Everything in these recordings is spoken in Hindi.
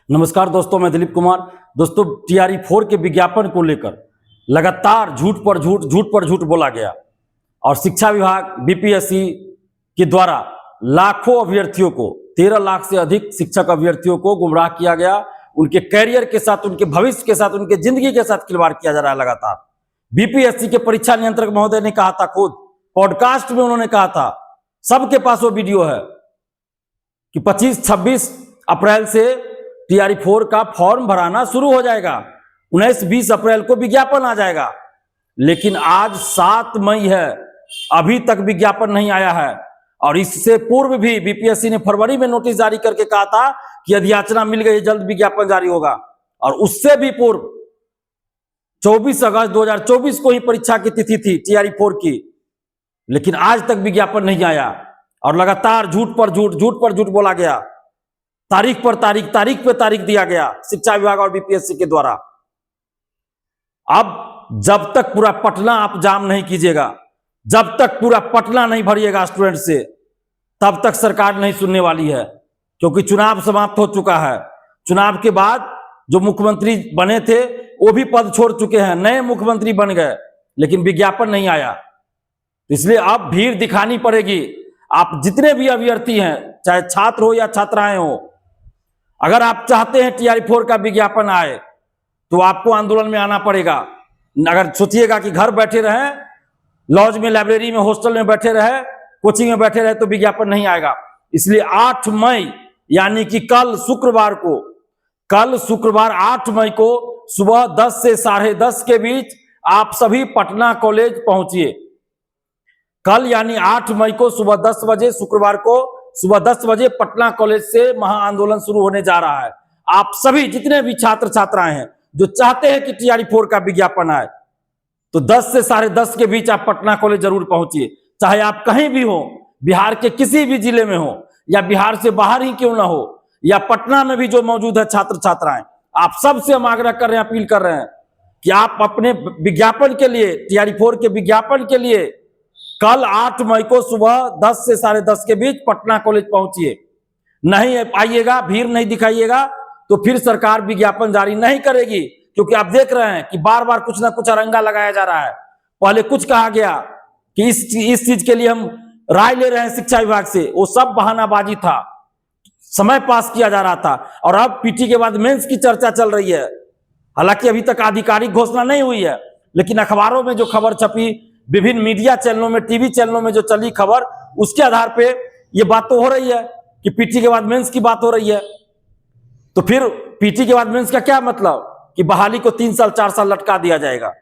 नमस्कार दोस्तों, मैं दिलीप कुमार। दोस्तों, टीआरई 4 के विज्ञापन को लेकर लगातार झूठ पर झूठ बोला गया और शिक्षा विभाग बीपीएससी के द्वारा लाखों अभ्यर्थियों को 13 लाख से अधिक शिक्षक अभ्यर्थियों को गुमराह किया गया। उनके कैरियर के साथ, उनके भविष्य के साथ, उनके जिंदगी के साथ खिलवाड़ किया जा रहा है लगातार। बीपीएससी के परीक्षा नियंत्रक महोदय ने कहा था, खुद पॉडकास्ट में उन्होंने कहा था, सबके पास वो वीडियो है कि 25-26 अप्रैल से टीआरई 4 का फॉर्म भराना शुरू हो जाएगा, 19-20 अप्रैल को विज्ञापन आ जाएगा। लेकिन आज 7 मई है, अभी तक विज्ञापन नहीं आया है। और इससे पूर्व भी बीपीएससी ने फरवरी में नोटिस जारी करके कहा था कि अधियाचना मिल गई, जल्द विज्ञापन जारी होगा। और उससे भी पूर्व 24 अगस्त 2024 को ही परीक्षा की तिथि थी टीआरई 4 की, लेकिन आज तक विज्ञापन नहीं आया। और लगातार झूठ पर झूठ बोला गया, तारीख पे तारीख दिया गया शिक्षा विभाग और बीपीएससी के द्वारा। अब जब तक पूरा पटना आप जाम नहीं कीजिएगा, जब तक पूरा पटना नहीं भरिएगा स्टूडेंट से, तब तक सरकार नहीं सुनने वाली है। क्योंकि चुनाव समाप्त हो चुका है। चुनाव के बाद जो मुख्यमंत्री बने थे वो भी पद छोड़ चुके हैं, नए मुख्यमंत्री बन गए, लेकिन विज्ञापन नहीं आया। इसलिए अब भीड़ दिखानी पड़ेगी। आप जितने भी अभ्यर्थी हैं, चाहे छात्र हो या छात्राएं हो, अगर आप चाहते हैं टीआरई 4 का विज्ञापन आए तो आपको आंदोलन में आना पड़ेगा। अगर सोचिएगा कि घर बैठे रहे, लॉज में, लाइब्रेरी में, हॉस्टल में बैठे रहे, कोचिंग में बैठे रहे, तो विज्ञापन नहीं आएगा। इसलिए 8 मई यानी कि कल शुक्रवार 8 मई को सुबह 10 से 10:30 के बीच आप सभी पटना कॉलेज पहुंचिए। कल यानी 8 मई को सुबह 10 बजे, शुक्रवार को सुबह 10 बजे पटना कॉलेज से महा आंदोलन शुरू होने जा रहा है। आप सभी जितने भी छात्र छात्राएं हैं जो चाहते हैं कि टीआरई 4 का विज्ञापन आए, तो 10 से 10:30 के बीच आप पटना कॉलेज जरूर पहुंचिए। चाहे आप कहीं भी हो, बिहार के किसी भी जिले में हो या बिहार से बाहर ही क्यों ना हो, या पटना में भी जो मौजूद है छात्र छात्राएं, आप सबसे हम आग्रह कर रहे हैं, अपील कर रहे हैं कि आप अपने विज्ञापन के लिए, टीआरई 4 के विज्ञापन के लिए कल 8 मई को सुबह 10 से 10:30 के बीच पटना कॉलेज पहुंचिए। नहीं आइएगा, भीड़ नहीं दिखाइएगा, तो फिर सरकार विज्ञापन जारी नहीं करेगी। क्योंकि आप देख रहे हैं कि बार बार कुछ ना कुछ अरंगा लगाया जा रहा है। पहले कुछ कहा गया कि इस चीज के लिए हम राय ले रहे हैं शिक्षा विभाग से, वो सब बहानाबाजी था, समय पास किया जा रहा था। और अब पीटी के बाद मेंस की चर्चा चल रही है। हालांकि अभी तक आधिकारिक घोषणा नहीं हुई है, लेकिन अखबारों में जो खबर छपी, विभिन्न मीडिया चैनलों में, टीवी चैनलों में जो चली खबर, उसके आधार पे ये बात तो हो रही है कि पीटी के बाद मेंस की बात हो रही है। तो फिर पीटी के बाद मेंस का क्या मतलब कि बहाली को 3 साल 4 साल लटका दिया जाएगा।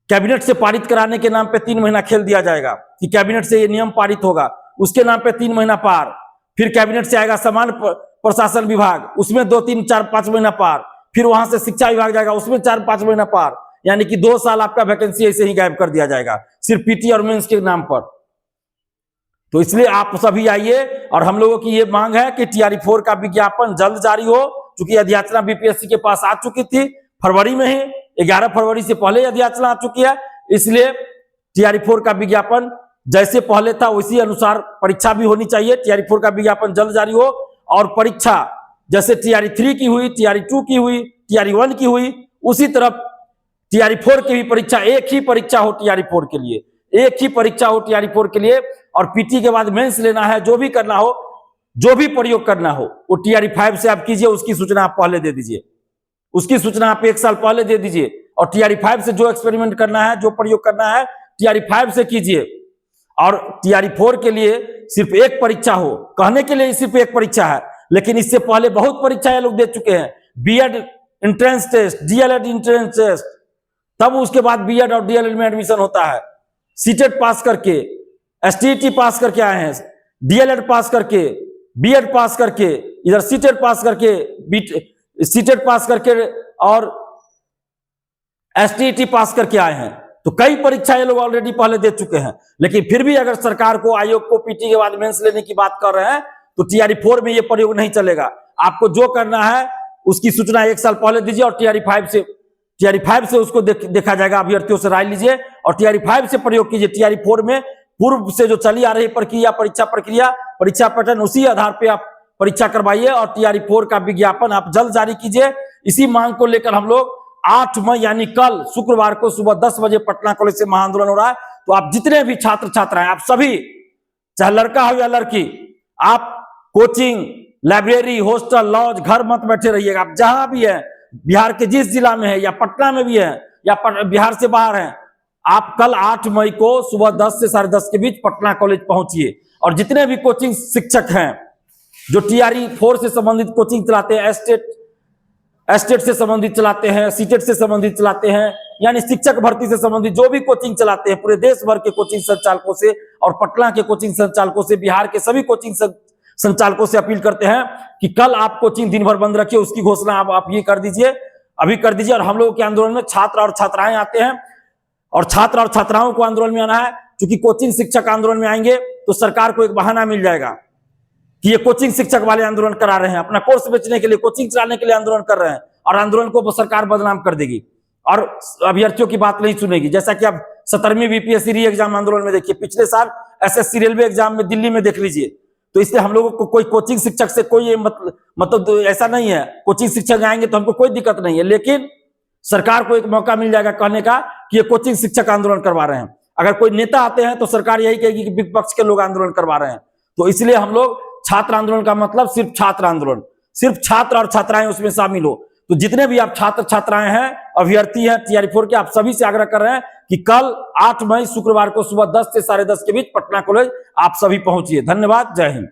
कैबिनेट से पारित कराने के नाम पे 3 महीना खेल दिया जाएगा कि कैबिनेट से ये नियम पारित होगा, उसके नाम पे 3 महीना पार। फिर कैबिनेट से आएगा सामान्य प्रशासन विभाग, उसमें 2, 3, 4, 5 महीना पार। फिर वहां से शिक्षा विभाग जाएगा, उसमें 4-5 महीना पार। यानी कि 2 साल आपका वैकेंसी ऐसे ही गायब कर दिया जाएगा, सिर्फ पीटी और मेंस के नाम पर। तो इसलिए आप सभी आइए, और हम लोगों की ये मांग है कि टीआरई 4 का विज्ञापन जल्द जारी हो। चूंकि अधियाचना बीपीएससी के पास आ चुकी थी फरवरी में ही, 11 फरवरी से पहले अधियाचना आ चुकी है। इसलिए टीआरई 4 का विज्ञापन जैसे पहले था उसी अनुसार परीक्षा भी होनी चाहिए। टीआरई 4 का विज्ञापन जल्द जारी हो, और परीक्षा जैसे टीआरई 3 की हुई, टीआरई 2 की हुई, टीआरई 1 की हुई, उसी तरफ टीआरई 4 की भी परीक्षा, एक ही परीक्षा हो टीआरई 4 के लिए, एक ही परीक्षा हो टीआरई 4 के लिए। और पीटी के बाद मेंस लेना है, जो भी करना हो, जो भी प्रयोग करना हो, वो टीआरई 5 से आप कीजिए। उसकी सूचना आप पहले दे दीजिए, उसकी सूचना आप 1 साल पहले दे दीजिए। और टीआरई 5 से जो एक्सपेरिमेंट करना है, जो प्रयोग करना है, टीआरई 5 से कीजिए। और टीआरई 4 के लिए सिर्फ एक परीक्षा हो, कहने के लिए सिर्फ एक परीक्षा है, लेकिन इससे पहले बहुत परीक्षाएं लोग दे चुके हैं। BEd entrance test, DElEd entrance test, तब उसके बाद बीएड और डीएलएड में एडमिशन होता है। सीटेट पास करके, एसटीईटी पास करके आए हैं, डीएलएड पास करके, बीएड पास करके, इधर सीटेट पास करके, सीटेट पास करके और एसटीईटी पास करके आए हैं। तो कई परीक्षाएं लोग ऑलरेडी पहले दे चुके हैं। लेकिन फिर भी अगर सरकार को, आयोग को पीटी के बाद मेंस लेने की बात कर रहे हैं, तो टीआरई 4 में ये प्रयोग नहीं चलेगा। आपको जो करना है उसकी सूचना 1 साल पहले दीजिए, और टीआरई 5 से उसको देखा जाएगा। अभ्यर्थियों से राय लीजिए और टीआरई 5 से प्रयोग कीजिए। टीआरई 4 में पूर्व से जो चली आ रही प्रक्रिया, परीक्षा प्रक्रिया, परीक्षा पैटर्न, उसी आधार पे आप परीक्षा करवाइए और टीआरई 4 का विज्ञापन आप जल्द जारी कीजिए। इसी मांग को लेकर हम लोग 8 मई यानी कल शुक्रवार को सुबह 10 बजे पटना कॉलेज से महाआंदोलन हो रहा है। तो आप जितने भी छात्र छात्राएं, आप सभी, चाहे लड़का हो या लड़की, आप कोचिंग, लाइब्रेरी, हॉस्टल, लॉज, घर मत बैठे रहिएगा। आप जहां भी है, बिहार के जिस जिला में है या पटना में भी है या बिहार से बाहर है, आप कल 8 मई को सुबह 10 से 10:30 के बीच पटना कॉलेज पहुंचिए। और जितने भी कोचिंग शिक्षक हैं जो टीआरई 4 से संबंधित कोचिंग चलाते हैं, एस्टेट से संबंधित चलाते हैं, सीटेट से संबंधित चलाते हैं, यानी शिक्षक भर्ती से संबंधित जो भी कोचिंग चलाते हैं, पूरे देश भर के कोचिंग संचालकों से और पटना के कोचिंग संचालकों से, बिहार के सभी कोचिंग संचालकों से अपील करते हैं कि कल आप कोचिंग दिन भर बंद रखिए। उसकी घोषणा आप ये कर दीजिए, अभी कर दीजिए। और हम लोगों के आंदोलन में छात्र और छात्राएं आते हैं और छात्र और छात्राओं को आंदोलन में आना है, क्योंकि कोचिंग शिक्षक आंदोलन में आएंगे तो सरकार को एक बहाना मिल जाएगा कि ये कोचिंग शिक्षक वाले आंदोलन करा रहे हैं, अपना कोर्स बेचने के लिए, कोचिंग चलाने के लिए आंदोलन कर रहे हैं, और आंदोलन को सरकार बदनाम कर देगी और अभ्यर्थियों की बात नहीं सुनेगी। जैसा कि आप 17वीं बीपीएससी री एग्जाम आंदोलन में देखिए, पिछले साल एसएससी रेलवे एग्जाम में दिल्ली में देख लीजिए। तो इसलिए हम लोगों को कोई कोचिंग शिक्षक से कोई मतलब ऐसा नहीं है, कोचिंग शिक्षक आएंगे तो हमको कोई दिक्कत नहीं है, लेकिन सरकार को एक मौका मिल जाएगा कहने का कि ये कोचिंग शिक्षक आंदोलन करवा रहे हैं। अगर कोई नेता आते हैं तो सरकार यही कहेगी कि विपक्ष के लोग आंदोलन करवा रहे हैं। तो इसलिए हम लोग छात्र आंदोलन का मतलब सिर्फ छात्र आंदोलन, सिर्फ छात्र और छात्राएं उसमें शामिल हो। तो जितने भी आप छात्र छात्राएं हैं, अभ्यर्थी हैं टीआरई 4 के, आप सभी से आग्रह कर रहे हैं कि कल 8 मई शुक्रवार को सुबह 10 से 10:30 के बीच पटना कॉलेज आप सभी पहुंचिए। धन्यवाद, जय हिंद।